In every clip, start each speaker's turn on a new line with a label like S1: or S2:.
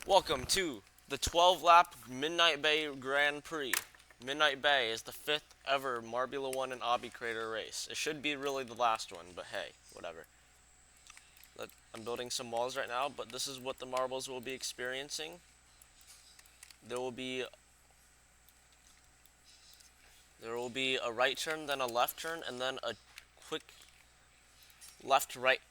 S1: Welcome to the 12-lap Midnight Bay Grand Prix. Midnight Bay is the 5th ever Marbula 1 and Obby Crater race. It should be really the last one, but hey, whatever. I'm building some walls right now, but this is what the marbles will be experiencing. There will be a right turn, then a left turn, and then a quick left-right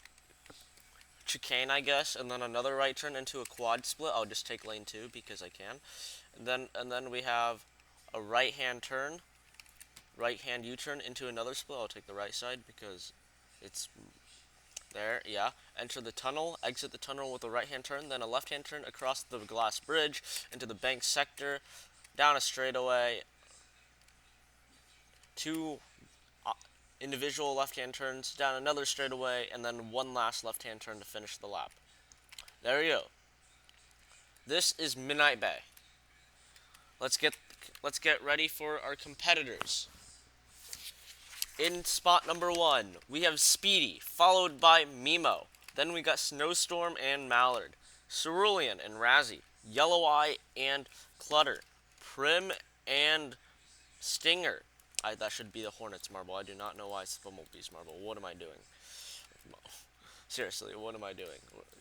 S1: chicane, I guess, and then another right turn into a quad split. I'll just take lane 2 because I can. And then we have a right-hand turn, right-hand U-turn into another split. I'll take the right side because it's there, yeah. Enter the tunnel, exit the tunnel with a right-hand turn, then a left-hand turn across the glass bridge into the bank sector, down a straightaway, 2 individual left-hand turns, down another straightaway, and then one last left-hand turn to finish the lap. There you go. This is Midnight Bay. Let's get ready for our competitors. In spot number 1, we have Speedy, followed by Mimo. Then we got Snowstorm and Mallard, Cerulean and Razzie, Yellow Eye and Clutter, Prim and Stinger. That should be the Hornets marble. I do not know why it's the Bumblebee's marble. What am I doing? Seriously, what am I doing?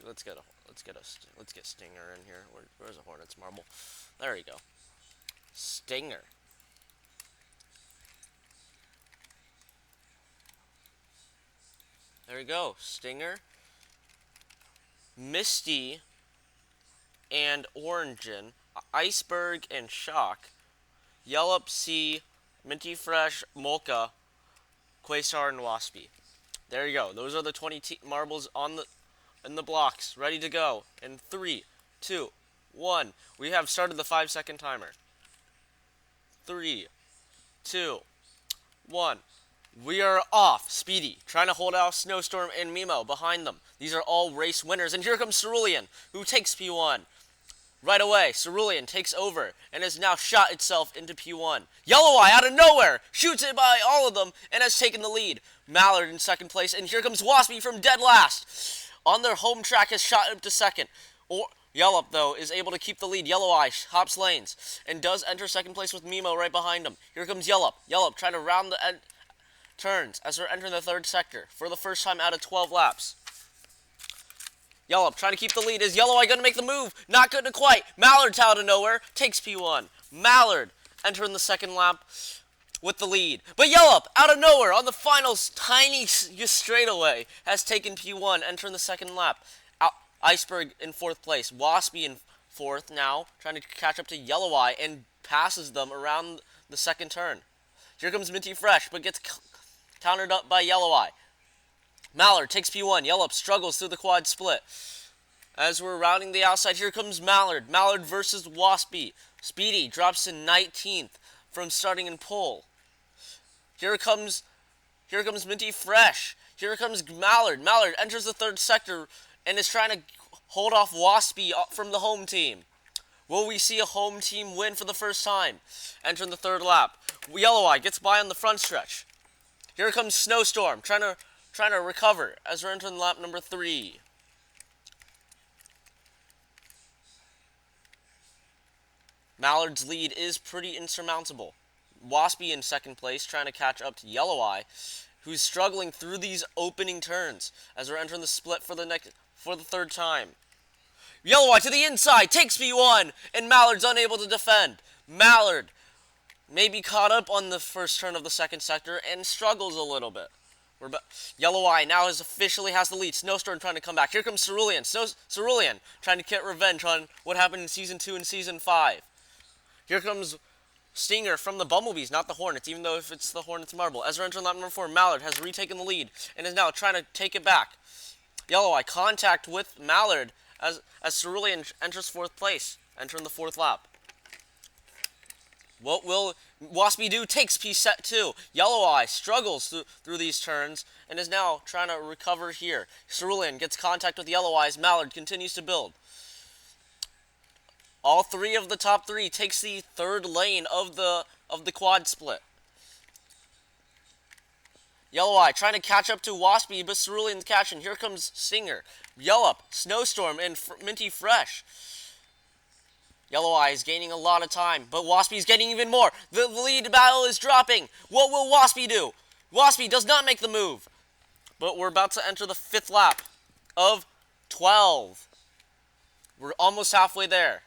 S1: Let's get Stinger in here. Where's a Hornets marble? There you go. Stinger. There you go. Stinger. Misty and Orangin. Iceberg and Shock. Yellup Sea. Minty Fresh, Molka, Quasar, and Waspy. There you go. Those are the 20 marbles in the blocks, ready to go. In 3, 2, 1. We have started the 5-second timer. 3, 2, 1. We are off. Speedy, trying to hold out Snowstorm and Mimo behind them. These are all race winners. And here comes Cerulean, who takes P1. Right away, Cerulean takes over and has now shot itself into P1. Yellow Eye out of nowhere shoots it by all of them and has taken the lead. Mallard in second place, and here comes Waspy from dead last. On their home track has shot up to second. Yellup, though, is able to keep the lead. Yellow Eye hops lanes and does enter second place with Mimo right behind him. Here comes Yellup. Yellup trying to round the turns as they're entering the third sector for the first time out of 12 laps. Yellup trying to keep the lead. Is Yellow Eye going to make the move? Not good to quite. Mallard's out of nowhere. Takes P1. Mallard entering the second lap with the lead. But Yellup out of nowhere on the final tiny straightaway has taken P1 entering the second lap. Iceberg in fourth place. Waspy in fourth now. Trying to catch up to Yellow Eye and passes them around the second turn. Here comes Minty Fresh but gets countered up by Yellow Eye. Mallard takes P1. Yellup struggles through the quad split. As we're rounding the outside, here comes Mallard. Mallard versus Waspy. Speedy drops to 19th from starting in pole. Here comes Minty Fresh. Here comes Mallard. Mallard enters the third sector and is trying to hold off Waspy from the home team. Will we see a home team win for the first time? Entering the third lap. Yellow Eye gets by on the front stretch. Here comes Snowstorm trying to recover as we're entering lap number 3. Mallard's lead is pretty insurmountable. Waspy in second place trying to catch up to Yellow Eye, who's struggling through these opening turns as we're entering the split for the third time. Yellow Eye to the inside, takes P1, and Mallard's unable to defend. Mallard may be caught up on the first turn of the second sector and struggles a little bit. Yellow Eye now officially has the lead. Snowstorm trying to come back. Here comes Cerulean. Cerulean trying to get revenge on what happened in Season 2 and Season 5. Here comes Stinger from the Bumblebees, not the Hornets, even though if it's the Hornets marble. As we're entering lap number 4, Mallard has retaken the lead and is now trying to take it back. Yellow Eye contact with Mallard as Cerulean enters fourth place, entering the fourth lap. What will Waspy do? Takes P-set 2. Yellow Eye struggles through these turns and is now trying to recover here. Cerulean gets contact with Yellow Eye as Mallard continues to build. All 3 of the top 3 takes the third lane of the quad split. Yellow Eye trying to catch up to Waspy, but Cerulean's catching. Here comes Stinger. Yellup, Snowstorm, and Minty Fresh. Yellow Eye is gaining a lot of time, but Waspy is getting even more. The lead battle is dropping. What will Waspy do? Waspy does not make the move. But we're about to enter the 5th lap of 12. We're almost halfway there.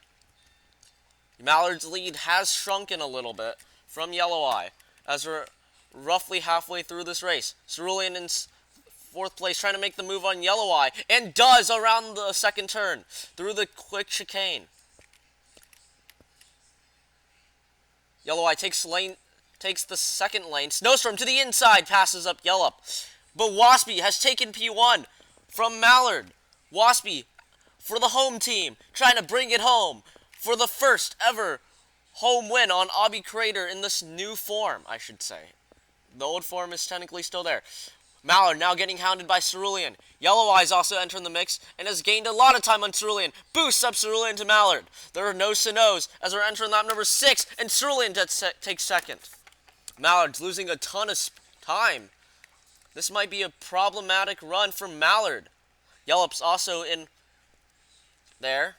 S1: Mallard's lead has shrunken a little bit from Yellow Eye as we're roughly halfway through this race. Cerulean in 4th place trying to make the move on Yellow Eye, and does around the 2nd turn through the quick chicane. Yellow Eye takes the 2nd lane. Snowstorm to the inside, passes up Yellow. But Waspy has taken P1 from Mallard. Waspy for the home team, trying to bring it home for the first ever home win on Obby Crater in this new form, I should say. The old form is technically still there. Mallard now getting hounded by Cerulean. Yellow Eye's also entering the mix and has gained a lot of time on Cerulean. Boosts up Cerulean to Mallard. There are nose to nose as we're entering lap number 6, and Cerulean takes 2nd. Mallard's losing a ton of time. This might be a problematic run for Mallard. Yellow's also in there.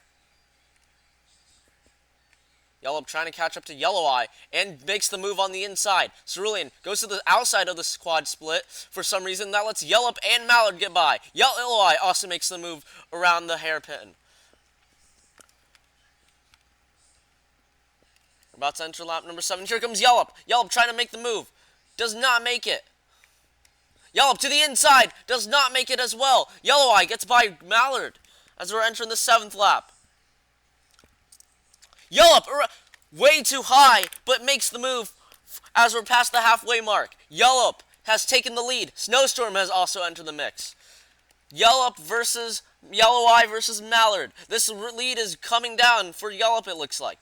S1: Yellow trying to catch up to Yellow Eye and makes the move on the inside. Cerulean goes to the outside of the quad split. For some reason, that lets Yellow and Mallard get by. Yellow Eye also makes the move around the hairpin. We're about to enter lap number 7. Here comes Yellow. Yellow trying to make the move. Does not make it. Yellow to the inside. Does not make it as well. Yellow Eye gets by Mallard as we're entering the 7th lap. Yellow way too high, but makes the move as we're past the halfway mark. Yellow has taken the lead. Snowstorm has also entered the mix. Yellow Eye versus Mallard. This lead is coming down for Yellow, it looks like.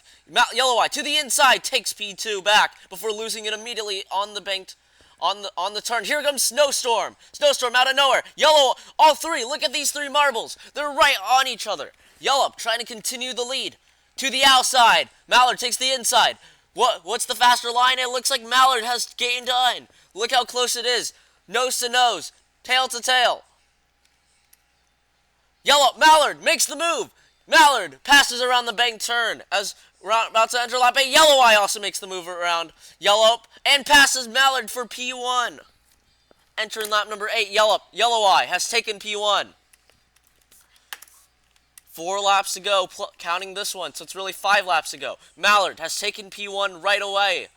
S1: Yellow Eye to the inside takes P2 back before losing it immediately on the banked on the turn. Here comes Snowstorm. Snowstorm out of nowhere. Yellow, all 3. Look at these 3 marbles. They're right on each other. Yellow trying to continue the lead. To the outside. Mallard takes the inside. What's the faster line? It looks like Mallard has gained on. Look how close it is. Nose to nose. Tail to tail. Mallard makes the move. Mallard passes around the bank turn as we're about to enter lap 8. Yellow Eye also makes the move around Yellow and passes Mallard for P1. Entering lap number 8. Yellow Eye has taken P1. 4 laps to go, counting this one, so it's really 5 laps to go. Mallard has taken P1 right away.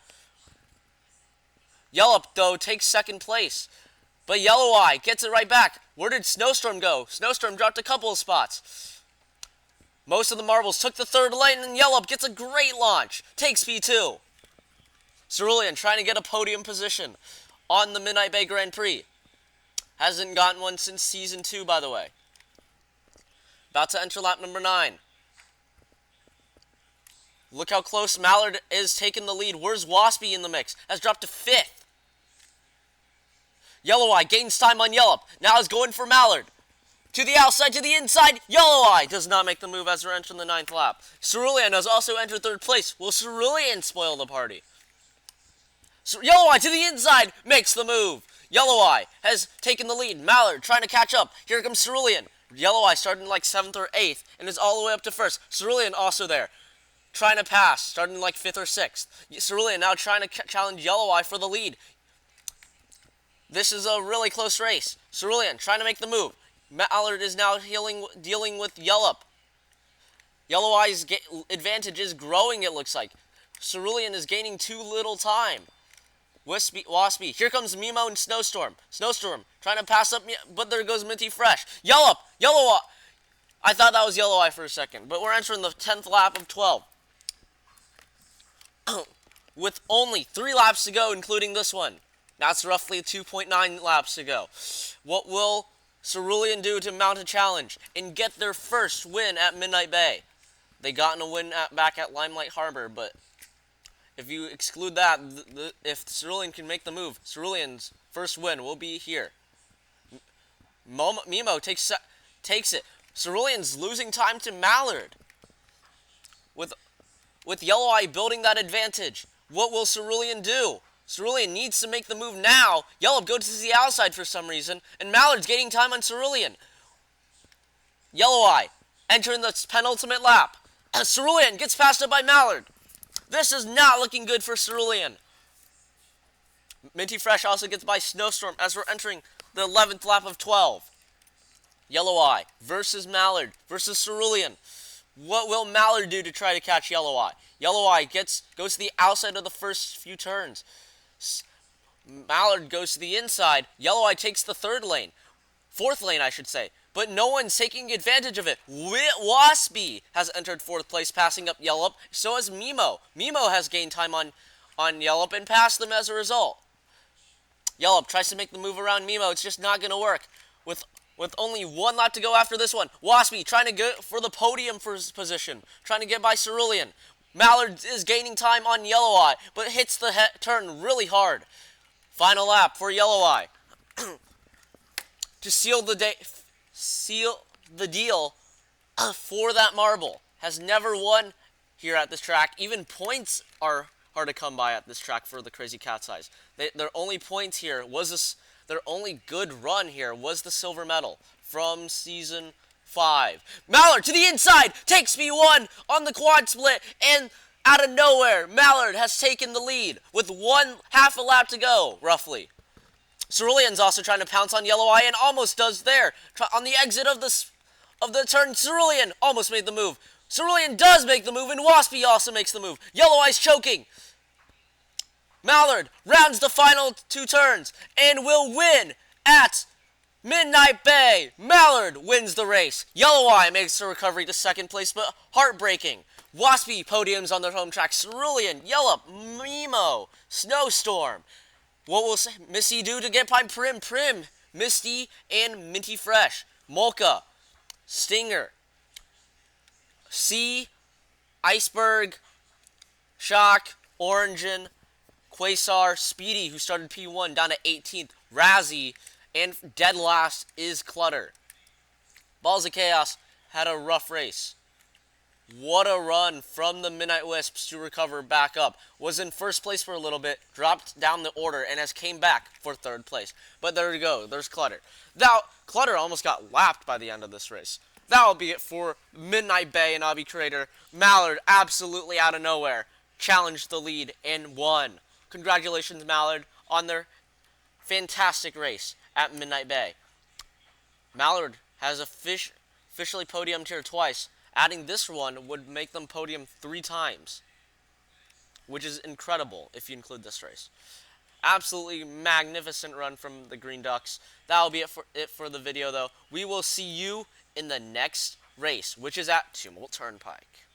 S1: Yellow, though, takes 2nd place. But Yellow Eye gets it right back. Where did Snowstorm go? Snowstorm dropped a couple of spots. Most of the marbles took the 3rd lane, and Yellow gets a great launch. Takes P2. Cerulean trying to get a podium position on the Midnight Bay Grand Prix. Hasn't gotten one since Season 2, by the way. About to enter lap number 9. Look how close Mallard is taking the lead. Where's Waspy in the mix? Has dropped to 5th. Yellow Eye gains time on Yellow. Now is going for Mallard. To the outside, to the inside. Yellow Eye does not make the move as we're entering the 9th lap. Cerulean has also entered 3rd place. Will Cerulean spoil the party? Yellow Eye to the inside makes the move. Yellow Eye has taken the lead. Mallard trying to catch up. Here comes Cerulean. Yellow Eye starting like 7th or 8th and is all the way up to 1st. Cerulean also there, trying to pass, starting like 5th or 6th. Cerulean now trying to challenge Yellow Eye for the lead. This is a really close race. Cerulean trying to make the move. Mallard is now dealing with Yellow. Yellow Eye's advantage is growing, it looks like. Cerulean is gaining too little time. Waspy. Here comes Mimo and Snowstorm. Snowstorm trying to pass up, but there goes Minty Fresh. Yellow Eye. I thought that was Yellow Eye for a second, but we're entering the 10th lap of 12. With only 3 laps to go, including this one. That's roughly 2.9 laps to go. What will Cerulean do to mount a challenge and get their first win at Midnight Bay? They gotten a win back at Limelight Harbor, but if you exclude that, if Cerulean can make the move, Cerulean's first win will be here. Mimo takes it. Cerulean's losing time to Mallard. With Yellow Eye building that advantage, what will Cerulean do? Cerulean needs to make the move now. Yellow goes to the outside for some reason, and Mallard's gaining time on Cerulean. Yellow Eye entering the penultimate lap. Cerulean gets passed up by Mallard. This is not looking good for Cerulean. Minty Fresh also gets by Snowstorm as we're entering the 11th lap of 12. Yellow Eye versus Mallard versus Cerulean. What will Mallard do to try to catch Yellow Eye? Yellow Eye goes to the outside of the first few turns. Mallard goes to the inside. Yellow Eye takes the third lane. Fourth lane, I should say. But no one's taking advantage of it. Waspy has entered fourth place, passing up Yellow. So has Mimo. Mimo has gained time on Yellow and passed them as a result. Yellow tries to make the move around Mimo. It's just not going to work. With only one lap to go after this one. Waspy trying to go for the podium for his position. Trying to get by Cerulean. Mallard is gaining time on Yellow Eye, but hits the turn really hard. Final lap for Yellow Eye. To seal the deal for that marble. Has never won here at this track. Even points are hard to come by at this track for the Crazy Cat's Eyes. Their only points here was this. Their only good run here was the silver medal from season 5. Mallard to the inside, takes P1 on the quad split, and out of nowhere, Mallard has taken the lead with half a lap to go, roughly. Cerulean's also trying to pounce on Yellow Eye and almost does there. On the exit of the turn, Cerulean almost made the move. Cerulean does make the move, and Waspy also makes the move. Yellow Eye's choking. Mallard rounds the final 2 turns and will win at Midnight Bay. Mallard wins the race. Yellow Eye makes a recovery to second place, but heartbreaking. Waspy podiums on their home track. Cerulean, Yellow, Mimo, Snowstorm. What will Misty do to get by Prim? Misty and Minty Fresh. Molka, Stinger, C, Iceberg, Shock, Orangin, Quasar, Speedy, who started P1 down to 18th, Razzie, and dead last is Clutter. Balls of Chaos had a rough race. What a run from the Midnight Wisps to recover back up. Was in first place for a little bit, dropped down the order, and has came back for third place. But there you go, there's Clutter. Now, Clutter almost got lapped by the end of this race. That will be it for Midnight Bay and Obby Creator. Mallard, absolutely out of nowhere, challenged the lead and won. Congratulations, Mallard, on their fantastic race at Midnight Bay. Mallard has officially podiumed here twice. Adding this one would make them podium 3 times, which is incredible if you include this race. Absolutely magnificent run from the Green Ducks. That will be it for the video, though. We will see you in the next race, which is at Tumult Turnpike.